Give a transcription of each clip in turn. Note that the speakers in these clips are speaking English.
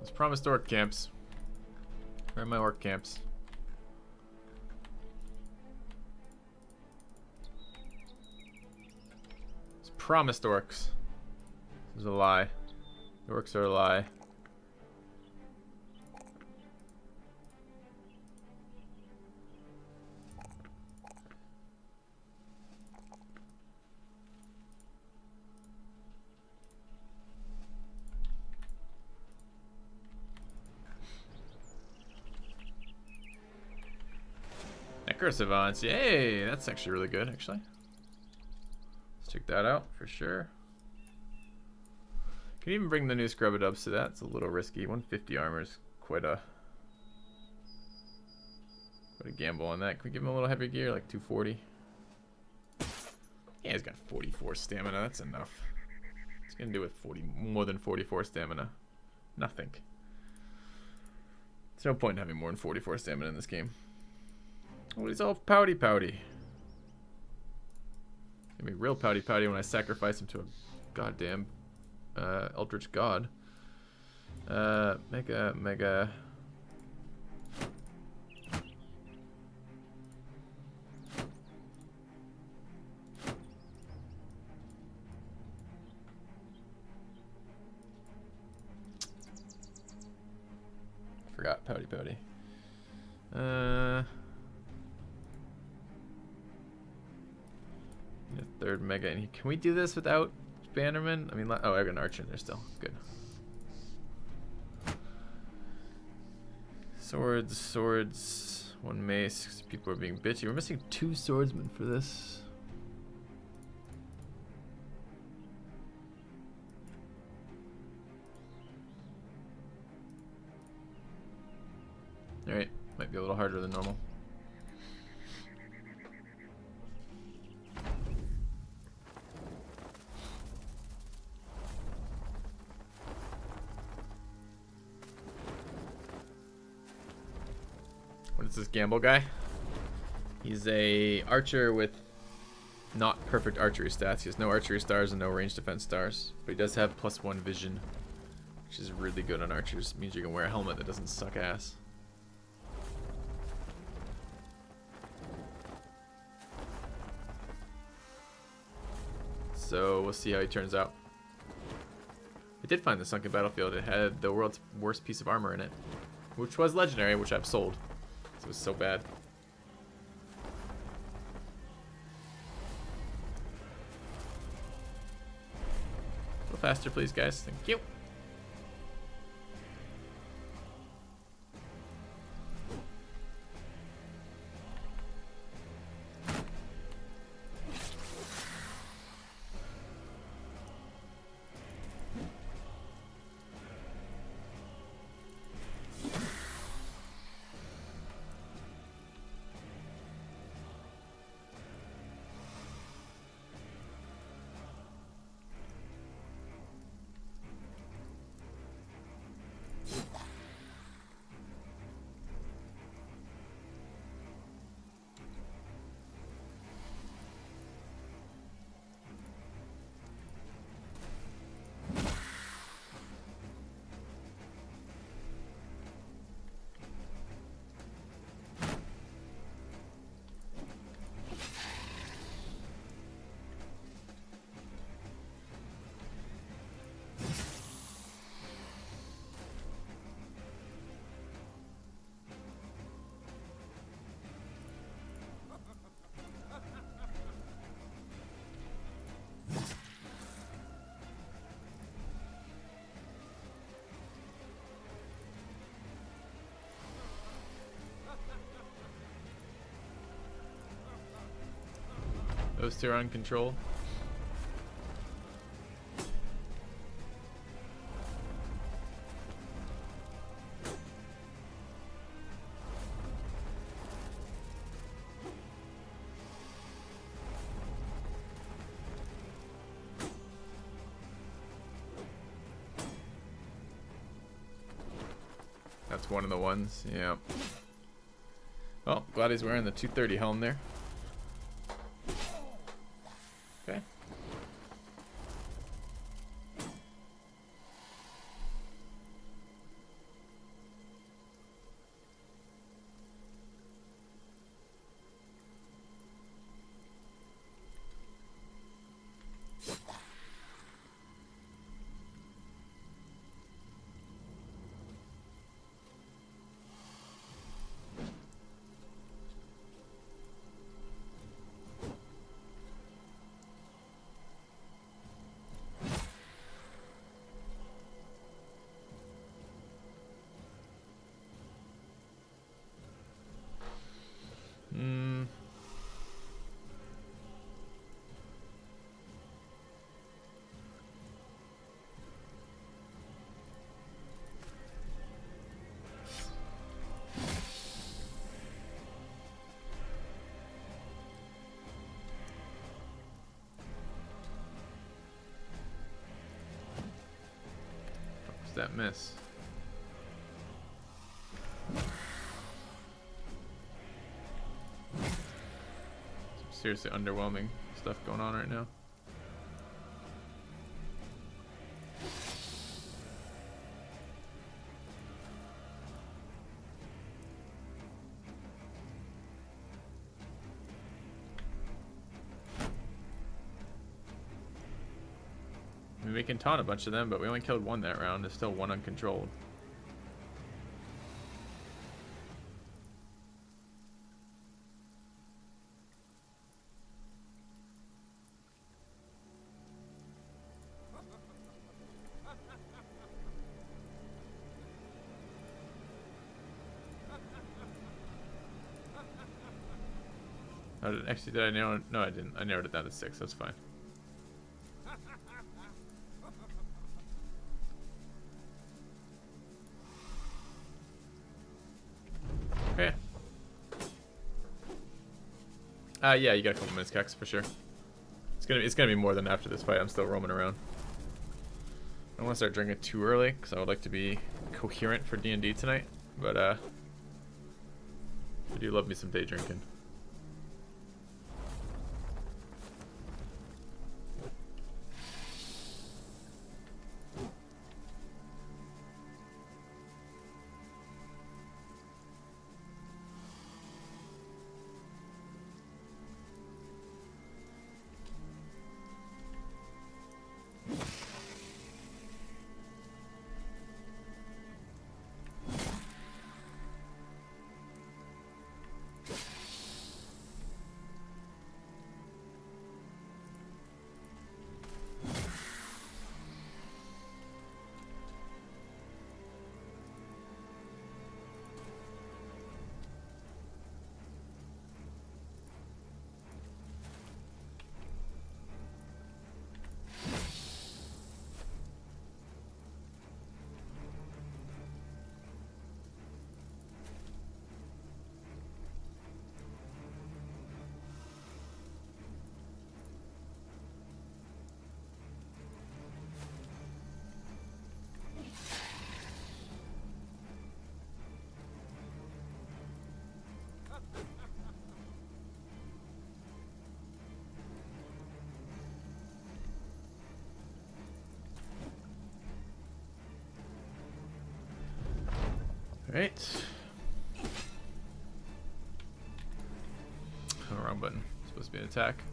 Those promised orc camps. Where are my orc camps? It's promised orcs. This is a lie. The orcs are a lie. Savants, yay! That's actually really good, actually. Let's check that out for sure. Can even bring the new scrub-a-dubs to that. It's a little risky. 150 armor is quite a gamble on that. Can we give him a little heavy gear, like 240? Yeah, he's got 44 stamina. That's enough. What's he gonna do with more than 44 stamina? Nothing. There's no point in having more than 44 stamina in this game. Oh, he's all pouty. Gonna be real pouty when I sacrifice him to a goddamn eldritch god. Mega. Forgot pouty. Third mega. Can we do this without Bannerman? I mean, oh, I got an archer in there still. Good. Swords. One mace. People are being bitchy. We're missing 2 swordsmen for this. Alright. Might be a little harder than normal. This gamble guy. He's a archer with not perfect archery stats. He has no archery stars and no range defense stars, but he does have +1 vision, which is really good on archers. It means you can wear a helmet that doesn't suck ass. So we'll see how he turns out. I did find the sunken battlefield. It had the world's worst piece of armor in it, which was legendary, which I've sold. It was so bad. A little faster, please, guys. Thank you. Those two are on control. That's one of the ones, yeah. Well, glad he's wearing the 230 helm there. Okay. that miss? Some seriously underwhelming stuff going on right now. I mean, we can taunt a bunch of them, but we only killed one that round. There's still one uncontrolled. Oh, actually, did I narrow it? No, I didn't. I narrowed it down to 6. That's fine. Okay. Yeah, you got a couple minutes, Kex, for sure. It's gonna be more than after this fight. I'm still roaming around. I don't want to start drinking too early because I would like to be coherent for D&D tonight. But I do love me some day drinking. Alright. Oh, wrong button. Supposed to be an attack.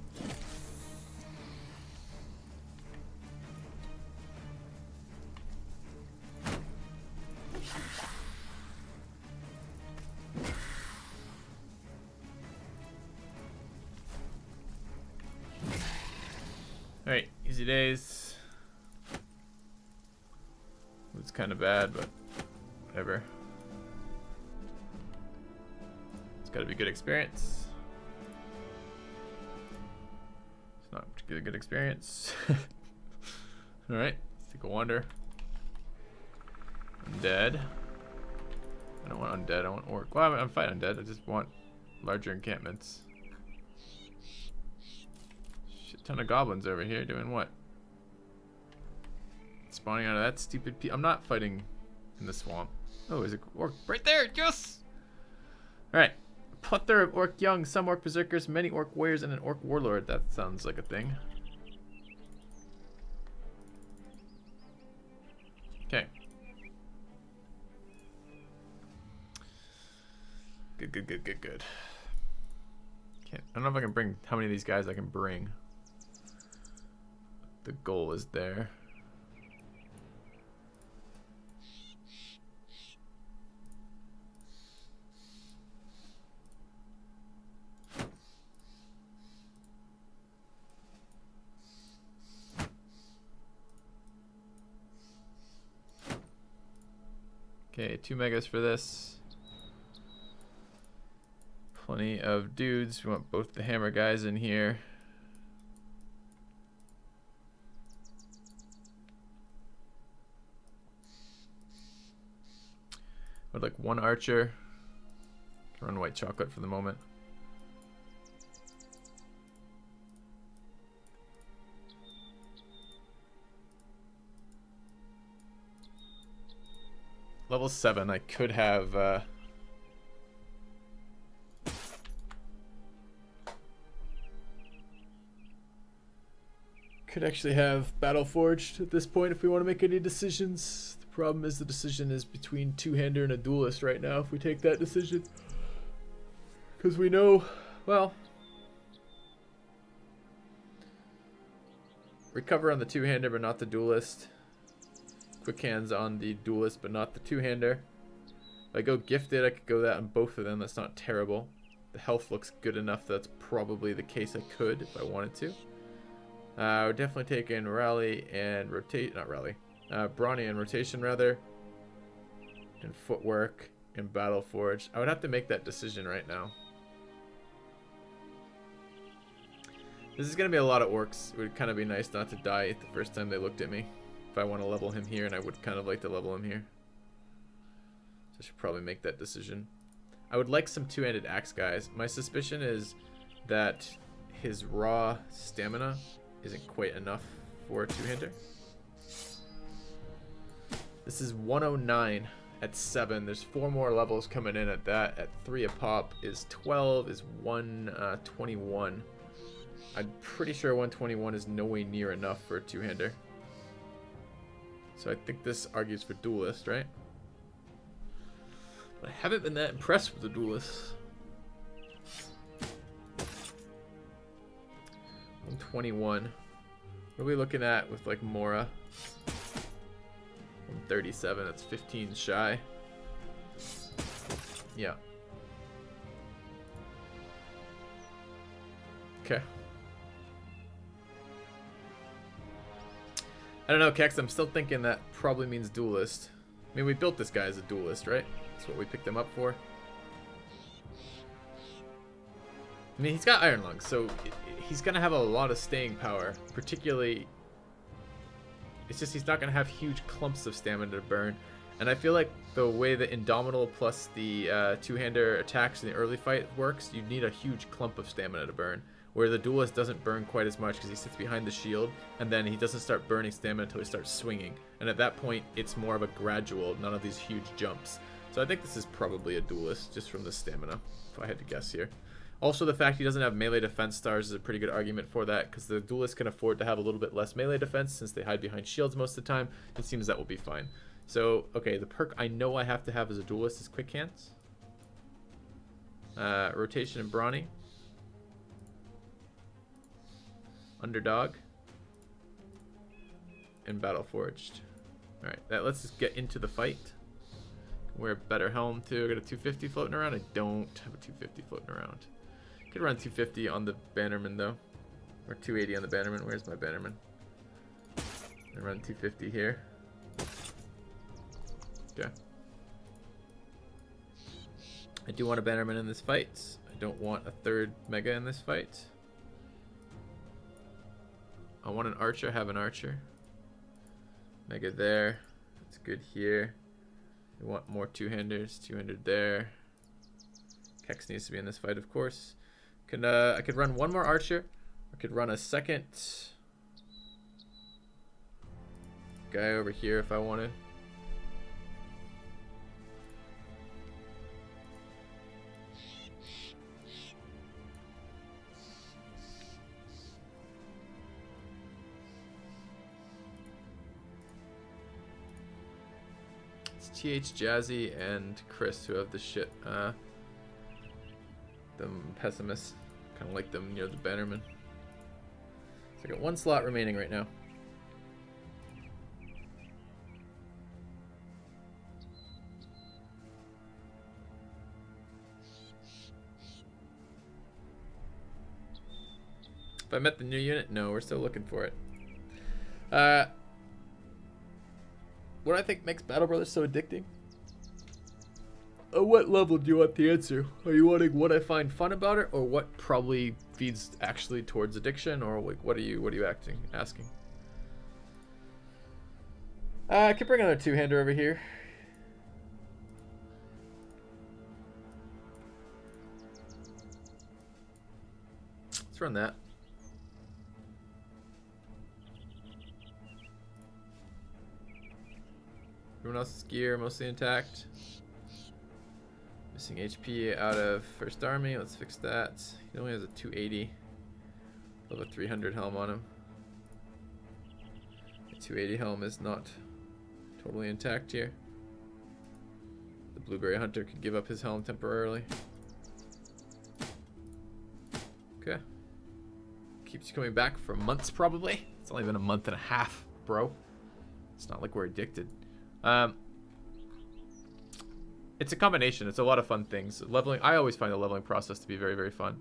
Alright, easy days. It's kind of bad, but whatever. Gotta be good experience. It's not particularly good experience. Alright, let's take a wander. Undead. I don't want undead, I want orc. Well, I'm fine undead, I just want larger encampments. Shit ton of goblins over here doing what? Spawning out of that stupid I'm not fighting in the swamp. Oh, there's a orc right there, yes! Alright. Plethora of orc young, some orc berserkers, many orc warriors, and an orc warlord. That sounds like a thing. Okay. Good. I don't know if I can bring how many of these guys I can bring. The goal is there. Okay, 2 megas for this. Plenty of dudes. We want both the hammer guys in here. I'd like 1 archer. Run white chocolate for the moment. level 7, I could have... could actually have Battle Forged at this point if we want to make any decisions. The problem is the decision is between two-hander and a duelist right now if we take that decision. Because we know, well... recover on the two-hander but not the duelist. Quick hands on the duelist but not the two-hander. If I go gifted, I could go that on both of them. That's not terrible. The health looks good enough that's probably the case I could if I wanted to. I would definitely take in rally and rotate, not rally, brawny and rotation rather, and footwork and battle forge. I would have to make that decision right now. This is going to be a lot of orcs. It would kind of be nice not to die the first time they looked at me. If I want to level him here, and I would kind of like to level him here. So I should probably make that decision. I would like some two-handed axe guys. My suspicion is that his raw stamina isn't quite enough for a two-hander. This is 109 at 7. There's 4 more levels coming in at that. At 3 a pop is 12, is 121. I'm pretty sure 121 is no way near enough for a two-hander. So I think this argues for duelist, right? But I haven't been that impressed with the duelist. 121. What are we looking at with like Mora? 137. That's 15 shy. Yeah. Okay. I don't know, Kex. I'm still thinking that probably means duelist. I mean, we built this guy as a duelist, right? That's what we picked him up for. I mean, he's got Iron Lungs, so he's going to have a lot of staying power. Particularly, it's just he's not going to have huge clumps of stamina to burn. And I feel like the way the Indomitable plus the two-hander attacks in the early fight works, you need a huge clump of stamina to burn. Where the duelist doesn't burn quite as much because he sits behind the shield, and then he doesn't start burning stamina until he starts swinging. And at that point, it's more of a gradual, none of these huge jumps. So I think this is probably a duelist, just from the stamina, if I had to guess here. Also, the fact he doesn't have melee defense stars is a pretty good argument for that, because the duelist can afford to have a little bit less melee defense since they hide behind shields most of the time. It seems that will be fine. So, okay, the perk I know I have to have as a duelist is quick hands. Rotation and brawny. Underdog. And battle forged. Alright, let's just get into the fight. Wear a better helm too. I got a 250 floating around. I don't have a 250 floating around. Could run 250 on the Bannerman though. Or 280 on the Bannerman. Where's my Bannerman? I run 250 here. Okay. I do want a Bannerman in this fight. I don't want a third Mega in this fight. I want an archer, have an archer. Mega there. That's good here. I want more two-handers. Two-handed there. Kex needs to be in this fight, of course. I could run one more archer. I could run a second guy over here if I wanted. TH, Jazzy, and Chris who have the shit. Them pessimists. Kind of like them near the Bannerman. So I got 1 slot remaining right now. If I met the new unit? No, we're still looking for it. What I think makes Battle Brothers so addicting? At what level do you want the answer? Are you wanting what I find fun about it, or what probably feeds actually towards addiction, or like what are you asking? I could bring another two-hander over here. Let's run that. Everyone else gear mostly intact. Missing HP out of first army. Let's fix that. He only has a 280. Still have a 300 helm on him. The 280 helm is not totally intact here. The Blueberry Hunter could give up his helm temporarily. Okay. Keeps you coming back for months probably. It's only been a month and a half, bro. It's not like we're addicted. It's a combination. It's a lot of fun things. Leveling, I always find the leveling process to be very, very fun.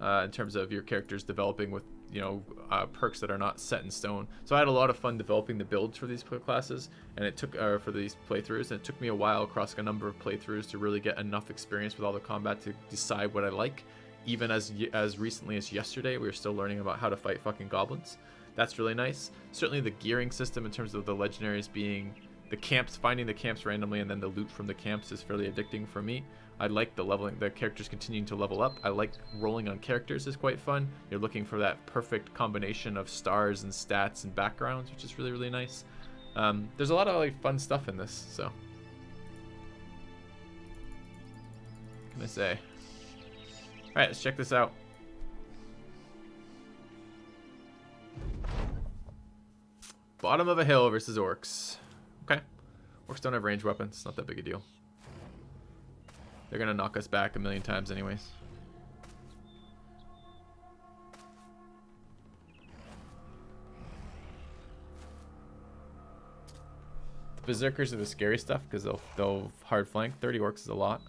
In terms of your characters developing with, you know, perks that are not set in stone. So I had a lot of fun developing the builds for these classes, and it took for these playthroughs, and it took me a while across a number of playthroughs to really get enough experience with all the combat to decide what I like. Even as recently as yesterday, we were still learning about how to fight fucking goblins. That's really nice. Certainly the gearing system in terms of the legendaries being the camps, finding the camps randomly and then the loot from the camps is fairly addicting for me. I like the leveling, the characters continuing to level up. I like rolling on characters is quite fun. You're looking for that perfect combination of stars and stats and backgrounds, which is really, really nice. There's a lot of like fun stuff in this, so. What can I say? Alright, let's check this out. Bottom of a hill versus orcs. Okay. Orcs don't have ranged weapons. Not that big a deal. They're going to knock us back a million times anyways. The berserkers are the scary stuff because they'll hard flank. 30 orcs is a lot.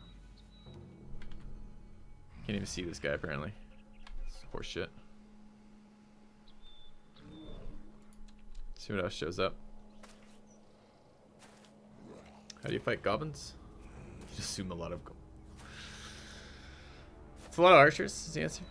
Can't even see this guy apparently. It's horse shit. See what else shows up. How do you fight goblins? You just assume a lot of goblins. It's a lot of archers is the answer.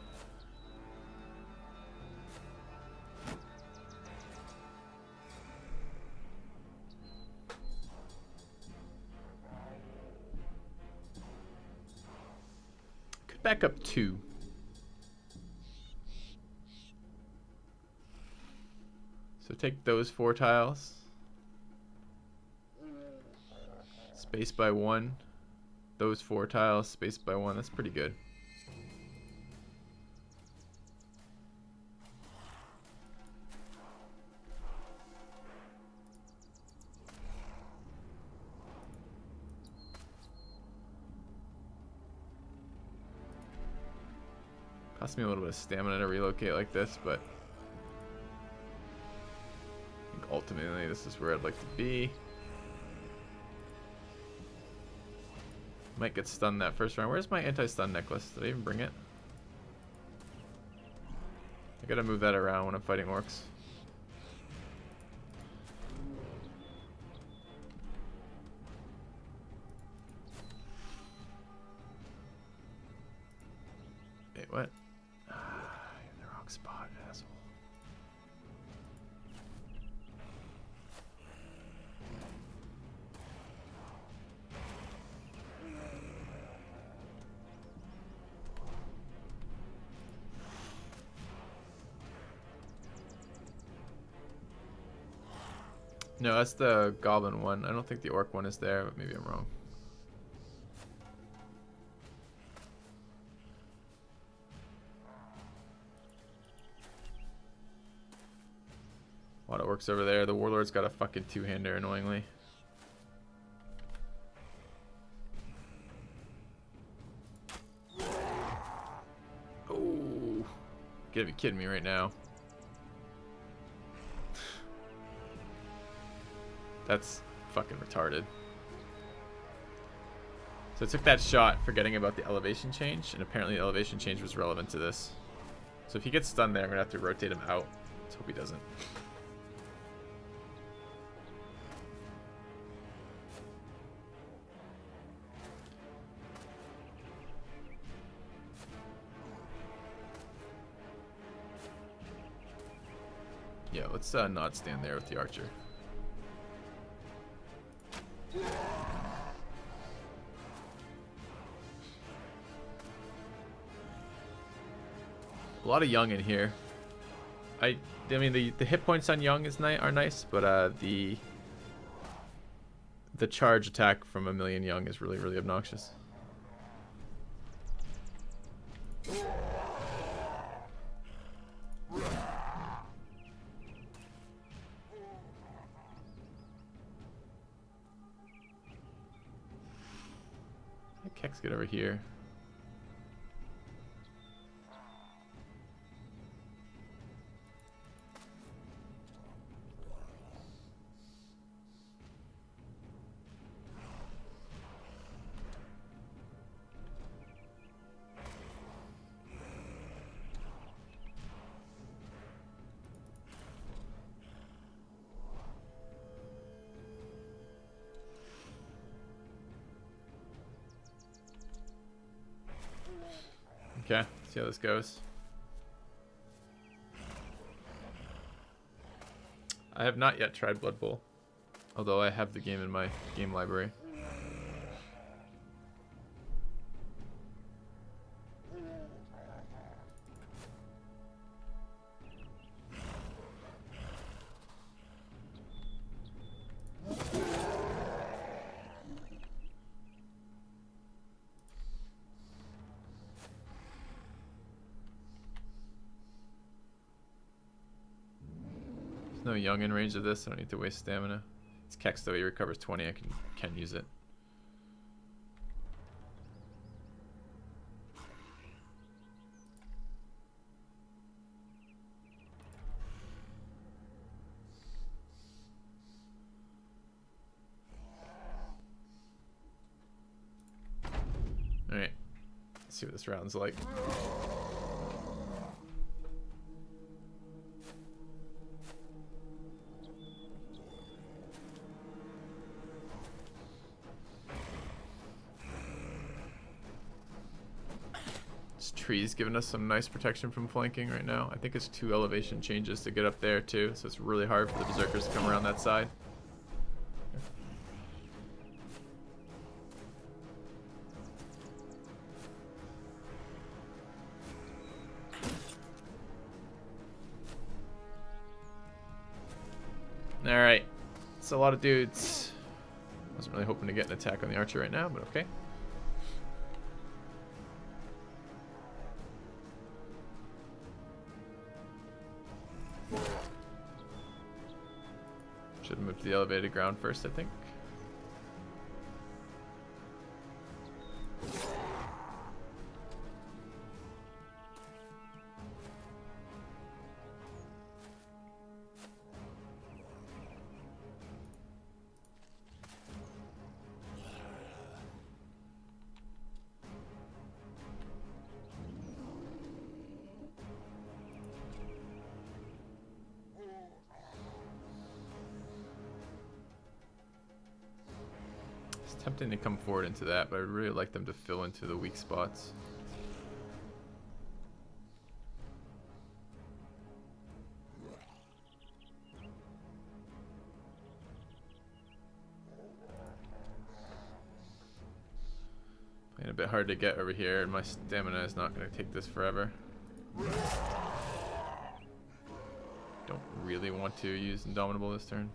Could back up 2. So take those 4 tiles. Space by 1. Those 4 tiles, space by 1. That's pretty good. Cost me a little bit of stamina to relocate like this, but I think ultimately this is where I'd like to be. Might get stunned that first round. Where's my anti-stun necklace? Did I even bring it? I gotta move that around when I'm fighting orcs. Wait, what? You're in the wrong spot, asshole. No, that's the goblin one. I don't think the orc one is there, but maybe I'm wrong. A lot of orcs over there. The warlord's got a fucking 2-hander, annoyingly. Oh, you gotta be kidding me right now. That's fucking retarded. So I took that shot forgetting about the elevation change, and apparently the elevation change was relevant to this. So if he gets stunned there, I'm gonna have to rotate him out. Let's hope he doesn't. Yeah, let's not stand there with the archer. A lot of young in here. I mean the hit points on young is are nice, but the the charge attack from a million young is really, really obnoxious. Kex, get over here. Okay, see how this goes. I have not yet tried Blood Bowl, although I have the game in my game library. No young in range of this. I don't need to waste stamina. It's Kex though. He recovers 20. I can use it. All right. Let's see what this round's like. Trees giving us some nice protection from flanking right now. I think it's 2 elevation changes to get up there too, so it's really hard for the berserkers to come around that side. Alright, it's a lot of dudes. Wasn't really hoping to get an attack on the archer right now, but okay. Should move to the elevated ground first, I think. Tempting to come forward into that, but I'd really like them to fill into the weak spots. Playing a bit hard to get over here, and my stamina is not going to take this forever. Don't really want to use Indomitable this turn.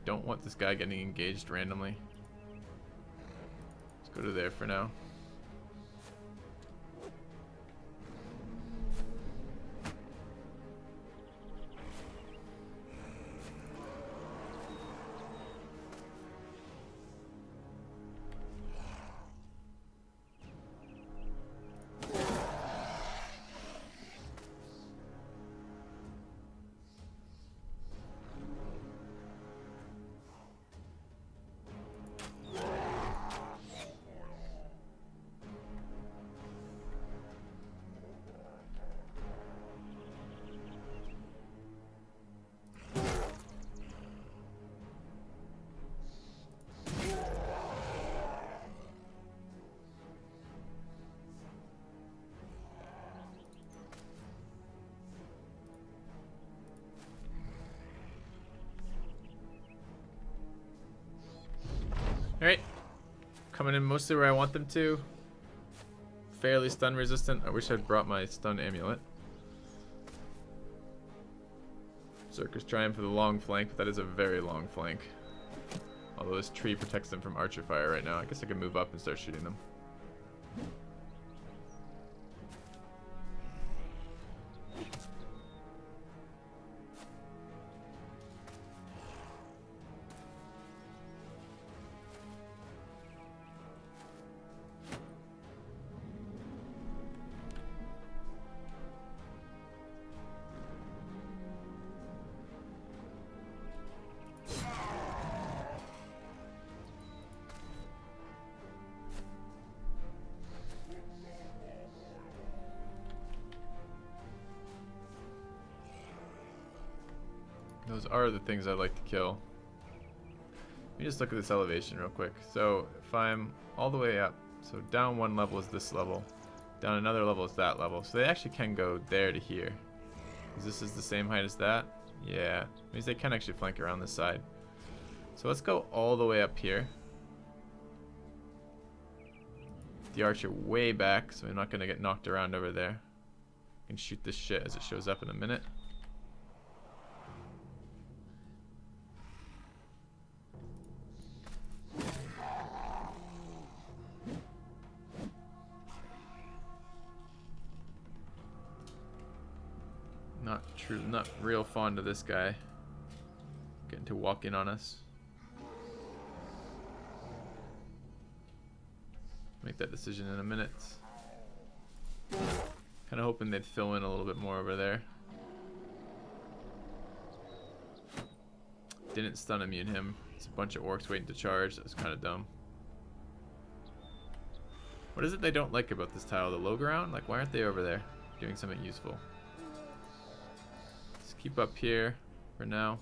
Don't want this guy getting engaged randomly. Let's go to there for now. coming in mostly where I want them to. Fairly stun resistant. I wish I'd brought my stun amulet. Zerker's trying for the long flank, but that is a very long flank. Although this tree protects them from archer fire right now. I guess I can move up and start shooting them. Those are the things I'd like to kill. Let me just look at this elevation real quick. So if I'm all the way up, so down one level is this level, down another level is that level. So they actually can go there to here. Because this is the same height as that. Yeah, means they can actually flank around this side. So let's go all the way up here. The archer way back, so I'm not going to get knocked around over there. I can shoot this shit as it shows up in a minute. Not real fond of this guy getting to walk in on us. Make that decision in a minute. Kind of hoping they'd fill in a little bit more over there. Didn't stun immune him. It's a bunch of orcs waiting to charge. That was kind of dumb. What is it they don't like about this tile? The low ground? Like, why aren't they over there doing something useful? Keep up here for now.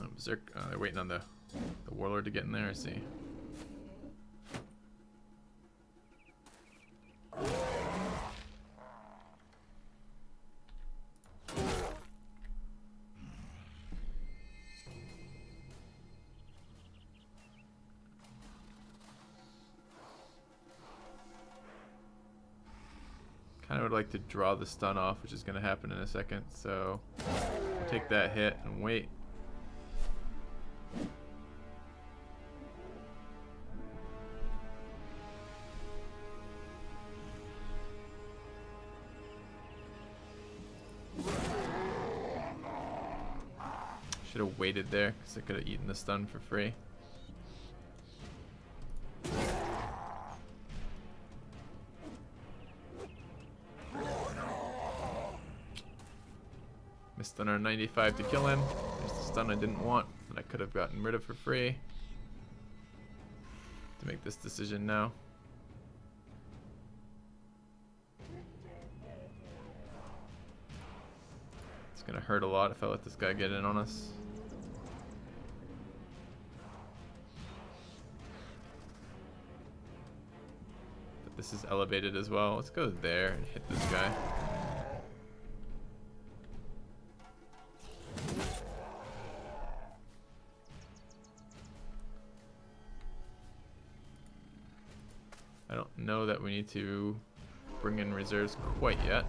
Oh, Berserk, they're waiting on the warlord to get in there, I see. I would like to draw the stun off, which is going to happen in a second, so take that hit and wait. Should have waited there because I could have eaten the stun for free. Missed on our 95 to kill him. There's the stun I didn't want that I could have gotten rid of for free. To make this decision now. It's gonna hurt a lot if I let this guy get in on us. But this is elevated as well. Let's go there and hit this guy. I don't know that we need to bring in reserves quite yet.